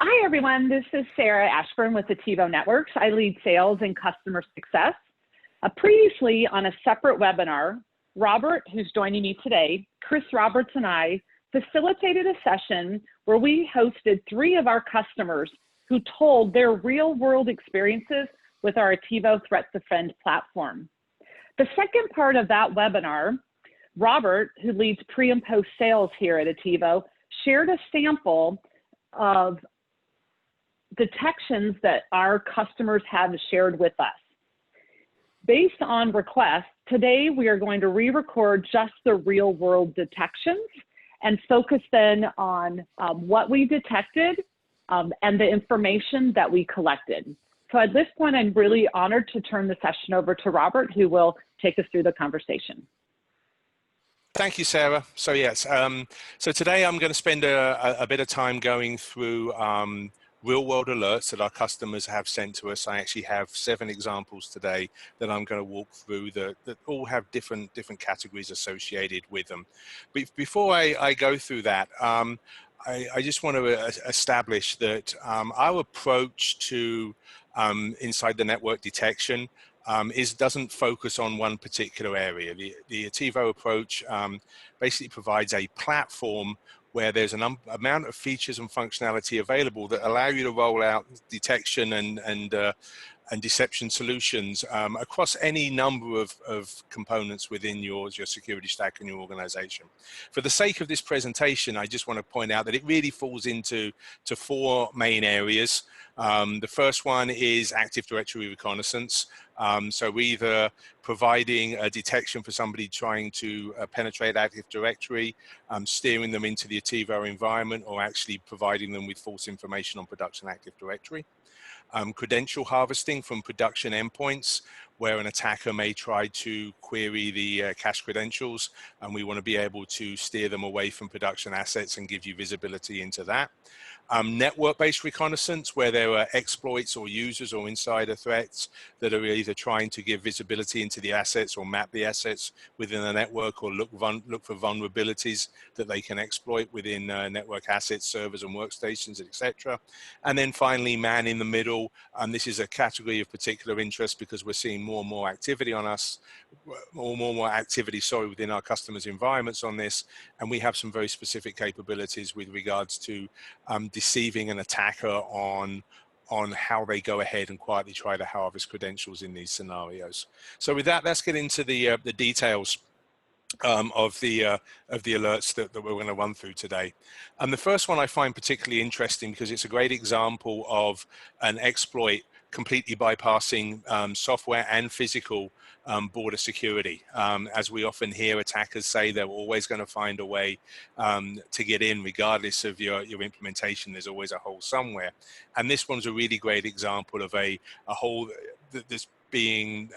Hi, everyone. This is Sarah Ashburn with Attivo Networks. I lead sales and customer success. Previously, on a separate webinar, Robert, who's joining me today, Chris Roberts and I facilitated a session where we hosted 3 of our customers who told their real-world experiences with our Attivo Threat Defend platform. The second part of that webinar, Robert, who leads pre and post sales here at Attivo, shared a sample of detections that our customers have shared with us. Based on request, today we are going to re-record just the real-world detections and focus then on what we detected and the information that we collected. So at this point, I'm really honored to turn the session over to Robert, who will take us through the conversation. Thank you, Sarah. So yes, so today I'm going to spend a bit of time going through real-world alerts that our customers have sent to us. I actually have 7 examples today that I'm going to walk through that all have different categories associated with them. But before I go through that, I just want to establish that our approach to inside the network detection doesn't focus on one particular area. The Attivo approach basically provides a platform where there's an amount of features and functionality available that allow you to roll out detection and deception solutions across any number of components within your security stack and your organization. For the sake of this presentation, I just want to point out that it really falls into 4 main areas. The first one is Active Directory reconnaissance. So we're either providing a detection for somebody trying to penetrate Active Directory, steering them into the Attivo environment, or actually providing them with false information on production Active Directory. Credential harvesting from production endpoints, where an attacker may try to query the cache credentials, and we want to be able to steer them away from production assets and give you visibility into that. Network-based reconnaissance, where there are exploits or users or insider threats that are either trying to give visibility into the assets or map the assets within the network, or look for vulnerabilities that they can exploit within network assets, servers and workstations, etc. And then finally, man in the middle. This is a category of particular interest because we're seeing more and more activity on us, or more activity, within our customers' environments on this. And we have some very specific capabilities with regards to deceiving an attacker on how they go ahead and quietly try to harvest credentials in these scenarios. So with that, let's get into the details of the alerts that we're going to run through today. And the first one I find particularly interesting because it's a great example of an exploit completely bypassing software and physical border security. As we often hear attackers say, they're always going to find a way to get in regardless of your implementation. There's always a hole somewhere. And this one's a really great example of a hole that's being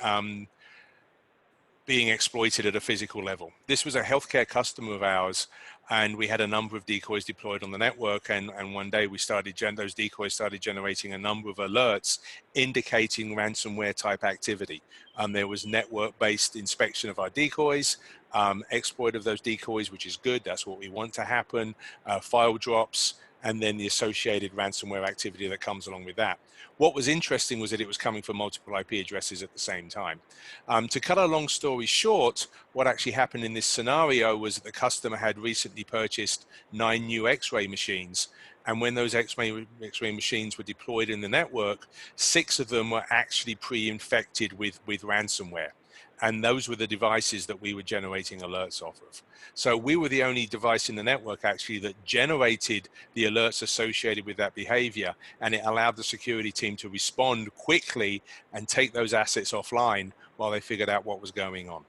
exploited at a physical level. This was a healthcare customer of ours, and we had a number of decoys deployed on the network, and one day those decoys started generating a number of alerts indicating ransomware type activity. There was network-based inspection of our decoys, exploit of those decoys, which is good, that's what we want to happen, file drops, and then the associated ransomware activity that comes along with that. What was interesting was that it was coming from multiple IP addresses at the same time. To cut a long story short, what actually happened in this scenario was that the customer had recently purchased 9 new X-ray machines. And when those X-ray machines were deployed in the network, 6 of them were actually pre-infected with ransomware. And those were the devices that we were generating alerts off of. So we were the only device in the network actually that generated the alerts associated with that behavior, and it allowed the security team to respond quickly and take those assets offline while they figured out what was going on.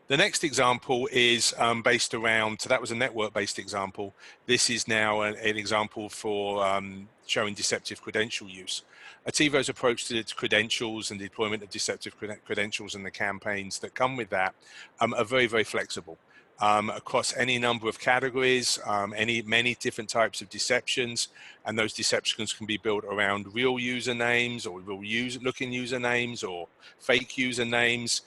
The next example is based around, so that was a network-based example. This is now an example for showing deceptive credential use. Attivo's approach to its credentials and deployment of deceptive credentials and the campaigns that come with that are very, very flexible. across any number of categories, many different types of deceptions, and those deceptions can be built around real usernames or real looking usernames or fake usernames,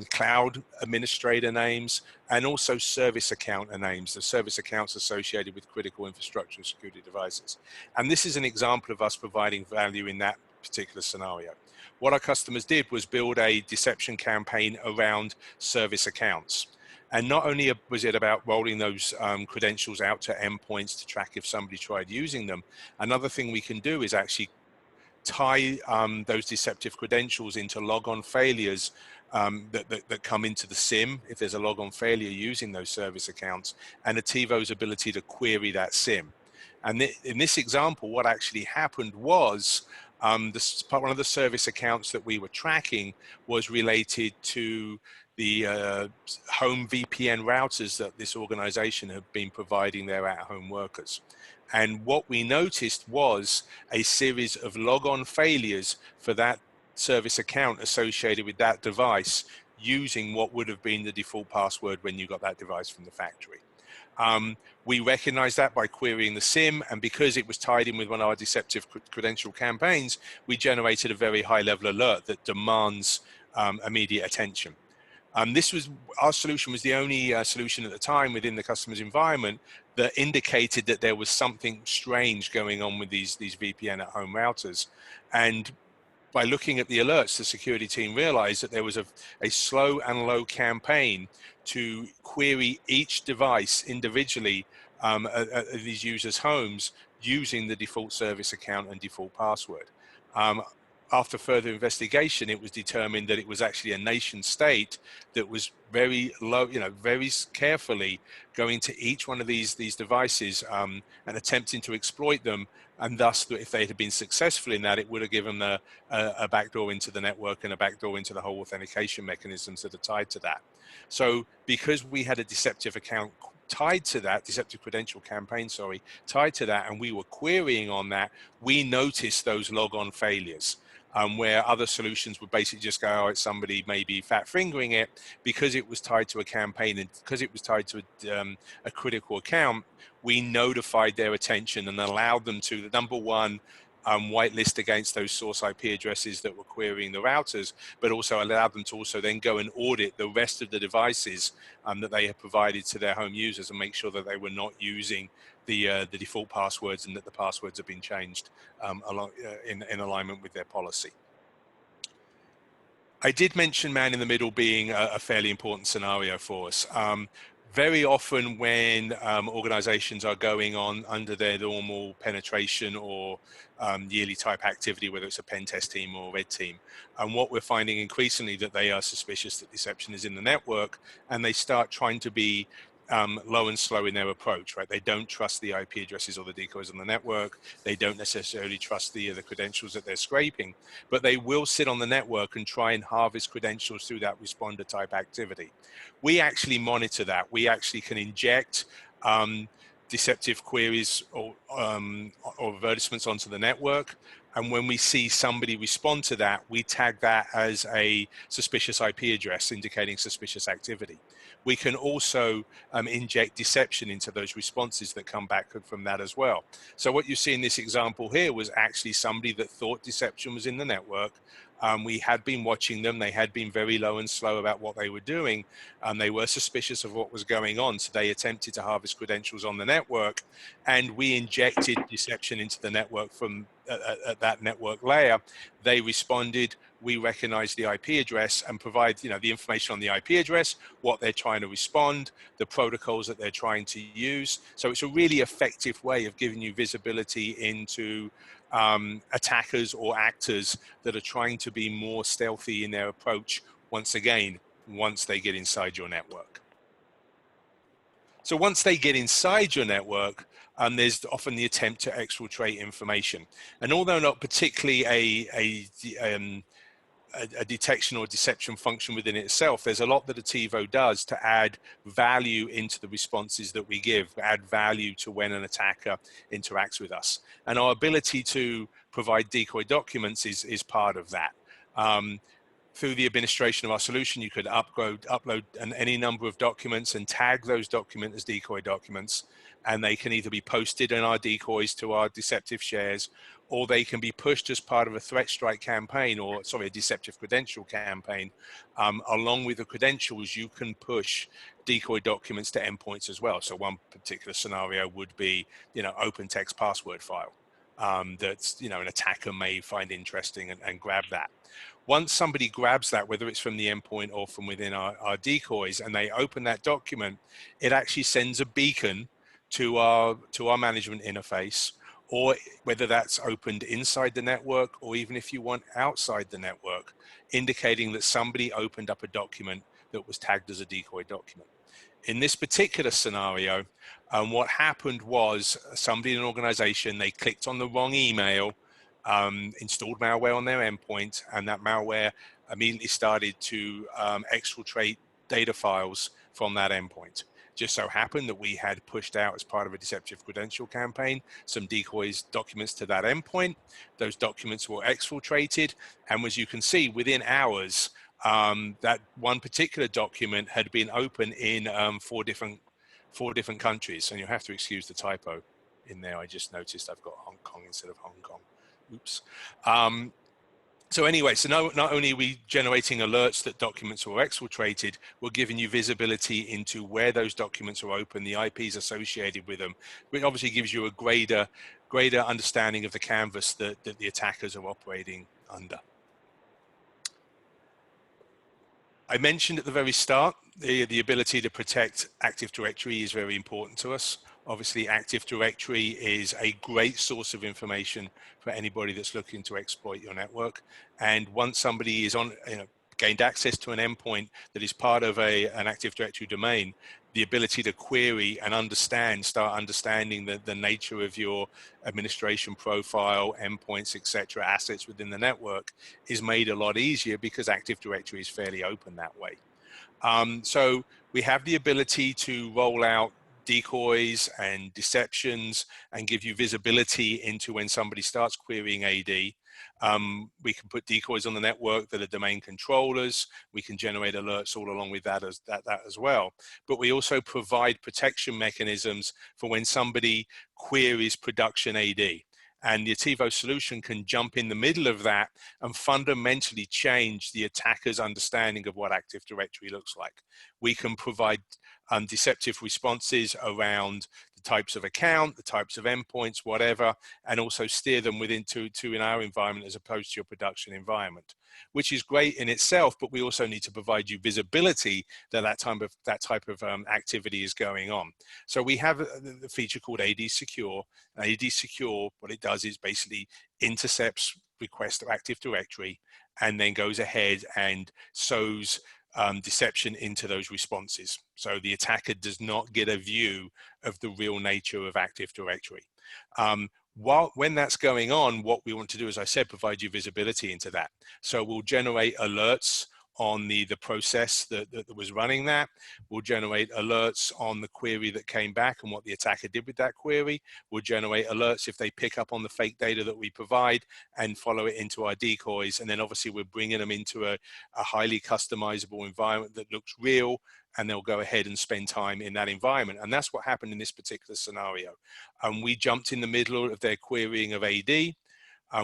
cloud administrator names, and also service account names, the service accounts associated with critical infrastructure and security devices. And this is an example of us providing value in that particular scenario. What our customers did was build a deception campaign around service accounts. And not only was it about rolling those credentials out to endpoints to track if somebody tried using them, another thing we can do is actually tie those deceptive credentials into logon failures that come into the SIM if there's a logon failure using those service accounts, and Attivo's ability to query that SIM. And in this example, what actually happened was one of the service accounts that we were tracking was related to the home VPN routers that this organization had been providing their at-home workers. And what we noticed was a series of logon failures for that service account associated with that device using what would have been the default password when you got that device from the factory. We recognized that by querying the SIM, and because it was tied in with one of our deceptive credential campaigns, we generated a very high-level alert that demands immediate attention. Our solution was the only solution at the time within the customer's environment that indicated that there was something strange going on with these VPN at home routers. And by looking at the alerts, the security team realized that there was a slow and low campaign to query each device individually at these users' homes using the default service account and default password. After further investigation, it was determined that it was actually a nation state that was very low, very carefully going to each one of these devices and attempting to exploit them. And thus, if they had been successful in that, it would have given a backdoor into the network and a backdoor into the whole authentication mechanisms that are tied to that. So because we had a deceptive account tied to that, deceptive credential campaign, tied to that, and we were querying on that, we noticed those logon failures. Where other solutions would basically just go, oh, it's somebody maybe fat fingering it. Because it was tied to a campaign and because it was tied to a critical account, we notified their attention and allowed them to, number one, whitelist against those source IP addresses that were querying the routers, but also allowed them to also then go and audit the rest of the devices that they had provided to their home users and make sure that they were not using the default passwords and that the passwords have been changed in alignment with their policy. I did mention man in the middle being a fairly important scenario for us. Very often when organizations are going on under their normal penetration or yearly type activity, whether it's a pen test team or a red team, and what we're finding increasingly that they are suspicious that deception is in the network, and they start trying to be low and slow in their approach, right? They don't trust the IP addresses or the decoys on the network. They don't necessarily trust the credentials that they're scraping, but they will sit on the network and try and harvest credentials through that responder type activity. We actually monitor that. We actually can inject deceptive queries or advertisements onto the network. And when we see somebody respond to that, we tag that as a suspicious IP address indicating suspicious activity. We can also inject deception into those responses that come back from that as well. So what you see in this example here was actually somebody that thought deception was in the network. We had been watching them. They had been very low and slow about what they were doing. They were suspicious of what was going on. So they attempted to harvest credentials on the network, and we injected deception into the network from at that network layer. They responded. We recognize the IP address and provide the information on the IP address, what they're trying to respond, the protocols that they're trying to use. So it's a really effective way of giving you visibility into attackers or actors that are trying to be more stealthy in their approach once they get inside your network. So once they get inside your network, there's often the attempt to exfiltrate information. And although not particularly a detection or deception function within itself, there's a lot that Attivo does to add value into the responses that we give, add value to when an attacker interacts with us. And our ability to provide decoy documents is part of that. through the administration of our solution, you could upload any number of documents and tag those documents as decoy documents, and they can either be posted in our decoys to our deceptive shares, or they can be pushed as part of a threat strike campaign, or sorry, a deceptive credential campaign. Along with the credentials, you can push decoy documents to endpoints as well. So one particular scenario would be, open text password file that's, an attacker may find interesting and grab that. Once somebody grabs that, whether it's from the endpoint or from within our decoys, and they open that document, it actually sends a beacon to our management interface, or whether that's opened inside the network, or even if you want outside the network, indicating that somebody opened up a document that was tagged as a decoy document. In this particular scenario, what happened was somebody in an organization, they clicked on the wrong email, installed malware on their endpoint, and that malware immediately started to exfiltrate data files from that endpoint. Just so happened that we had pushed out, as part of a deceptive credential campaign, some decoys documents to that endpoint. Those documents were exfiltrated, and as you can see, within hours, that one particular document had been open in four different countries. And you'll have to excuse the typo in there. I just noticed I've got Hong Kong instead of Hong Kong. Oops. So anyway, so not only are we generating alerts that documents were exfiltrated, we're giving you visibility into where those documents are open, the IPs associated with them, which obviously gives you a greater understanding of the canvas that the attackers are operating under. I mentioned at the very start, the ability to protect Active Directory is very important to us. Obviously, Active Directory is a great source of information for anybody that's looking to exploit your network. And once somebody is gained access to an endpoint that is part of an Active Directory domain, the ability to query and start understanding the nature of your administration profile, endpoints, etc., assets within the network is made a lot easier because Active Directory is fairly open that way. So we have the ability to roll out decoys and deceptions and give you visibility into when somebody starts querying AD. We can put decoys on the network that are domain controllers. We can generate alerts all along with that as well. But we also provide protection mechanisms for when somebody queries production AD. And the Attivo solution can jump in the middle of that and fundamentally change the attacker's understanding of what Active Directory looks like. We can provide deceptive responses around the types of account, the types of endpoints, whatever, and also steer them within to in our environment as opposed to your production environment, which is great in itself. But we also need to provide you visibility that that type of activity is going on. So we have the feature called AD Secure. AD Secure, what it does is basically intercepts requests to Active Directory and then goes ahead and sows deception into those responses. So the attacker does not get a view of the real nature of Active Directory. When that's going on, what we want to do, as I said, provide you visibility into that. So we'll generate alerts on the process that was running that. We'll generate alerts on the query that came back and what the attacker did with that query. We'll generate alerts if they pick up on the fake data that we provide and follow it into our decoys. And then obviously we're bringing them into a highly customizable environment that looks real, and they'll go ahead and spend time in that environment. And that's what happened in this particular scenario. We jumped in the middle of their querying of AD.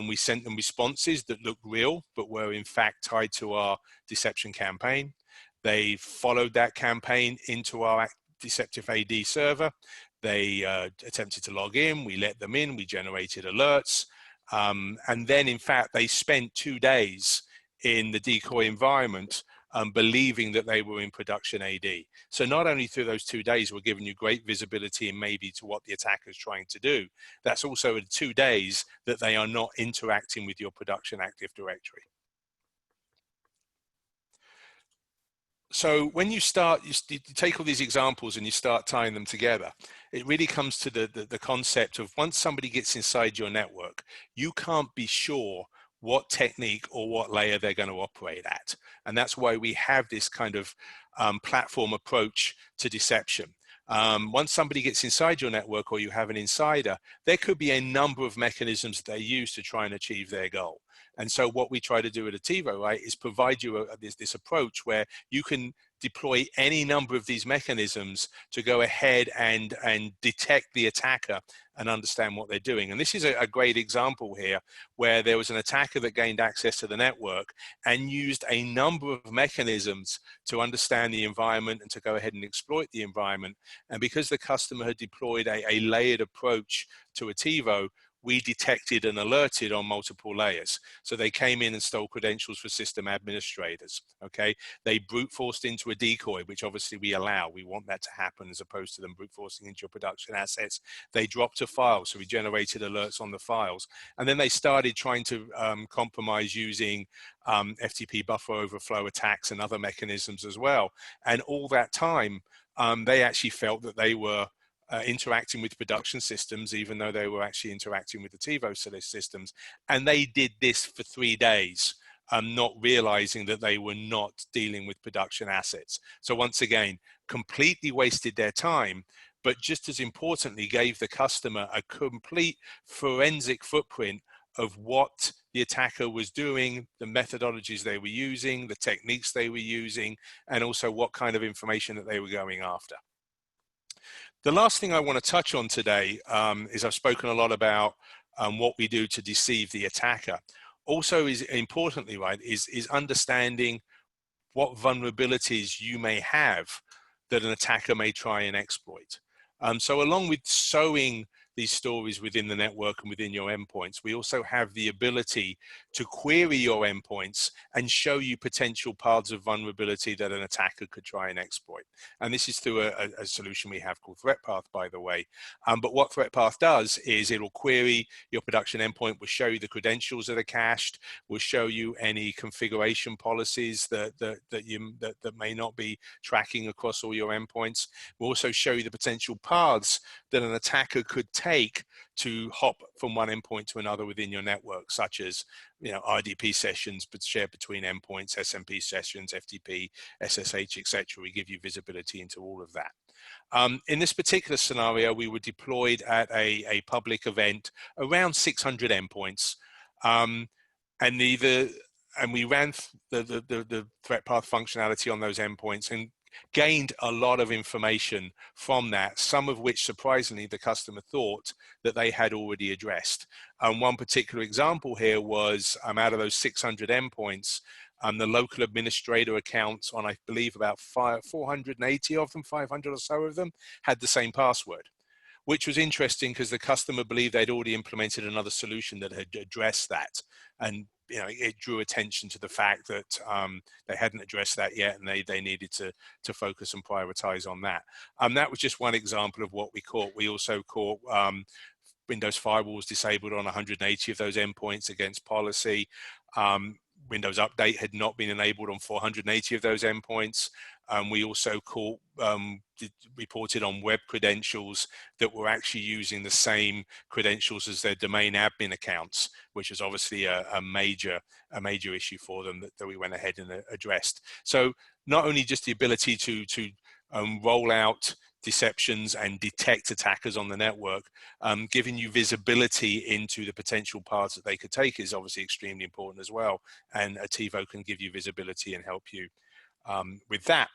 We sent them responses that looked real, but were in fact tied to our deception campaign. They followed that campaign into our deceptive AD server. They attempted to log in. We let them in. We generated alerts. And then, in fact, they spent 2 days in the decoy environment believing that they were in production AD. So not only through those 2 days, we're giving you great visibility and maybe to what the attacker is trying to do, that's also in 2 days that they are not interacting with your production Active Directory. So when you take all these examples and you start tying them together, it really comes to the concept of once somebody gets inside your network, you can't be sure what technique or what layer they're going to operate at. And that's why we have this kind of platform approach to deception. Once somebody gets inside your network or you have an insider, there could be a number of mechanisms that they use to try and achieve their goal. And so what we try to do at Attivo, right, is provide you this approach where you can deploy any number of these mechanisms to go ahead and detect the attacker and understand what they're doing. And this is a great example here where there was an attacker that gained access to the network and used a number of mechanisms to understand the environment and to go ahead and exploit the environment. And because the customer had deployed a layered approach to Attivo, we detected and alerted on multiple layers. So they came in and stole credentials for system administrators, okay? They brute forced into a decoy, which obviously we allow. We want that to happen as opposed to them brute forcing into your production assets. They dropped a file, so we generated alerts on the files. And then they started trying to compromise using FTP buffer overflow attacks and other mechanisms as well. And all that time, they actually felt that they were interacting with production systems, even though they were actually interacting with the Attivo systems. And they did this for 3 days, not realizing that they were not dealing with production assets. So once again, completely wasted their time, but just as importantly, gave the customer a complete forensic footprint of what the attacker was doing, the methodologies they were using, the techniques they were using, and also what kind of information that they were going after. The last thing I want to touch on today is I've spoken a lot about what we do to deceive the attacker. Also, is importantly, right, is understanding what vulnerabilities you may have that an attacker may try and exploit. So along with sowing these stories within the network and within your endpoints, we also have the ability to query your endpoints and show you potential paths of vulnerability that an attacker could try and exploit. And this is through a solution we have called ThreatPath, by the way. But what ThreatPath does is it'll query your production endpoint, will show you the credentials that are cached, will show you any configuration policies that may not be tracking across all your endpoints. We'll also show you the potential paths that an attacker could take to hop from one endpoint to another within your network, such as, you know, RDP sessions but shared between endpoints, SMP sessions, FTP, SSH, etc. We give you visibility into all of that. In this particular scenario, we were deployed at a public event around 600 endpoints, and we ran the threat path functionality on those endpoints and gained a lot of information from that, some of which surprisingly the customer thought that they had already addressed. One particular example here was out of those 600 endpoints, the local administrator accounts on, I believe, about 480 of them, 500 or so of them, had the same password, which was interesting because the customer believed they'd already implemented another solution that had addressed that. And you know, it drew attention to the fact that they hadn't addressed that yet, and they needed to focus and prioritize on that. That was just one example of what we caught. We also caught Windows firewalls disabled on 180 of those endpoints against policy. Windows Update had not been enabled on 480 of those endpoints. We also reported on web credentials that were actually using the same credentials as their domain admin accounts, which is obviously a major issue for them that we went ahead and addressed. So not only just the ability to roll out deceptions and detect attackers on the network, giving you visibility into the potential paths that they could take is obviously extremely important as well. And Attivo can give you visibility and help you with that.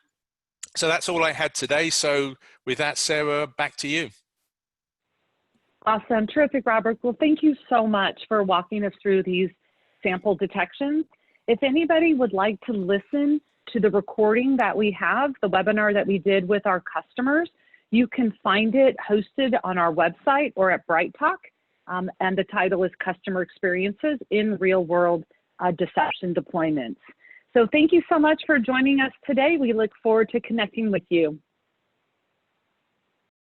So that's all I had today. So with that, Sarah, back to you. Awesome. Terrific, Robert. Well, thank you so much for walking us through these sample detections. If anybody would like to listen to the recording that we have, the webinar that we did with our customers, you can find it hosted on our website or at Bright Talk, and the title is Customer Experiences in Real World Deception Deployments. So thank you so much for joining us today. We look forward to connecting with you.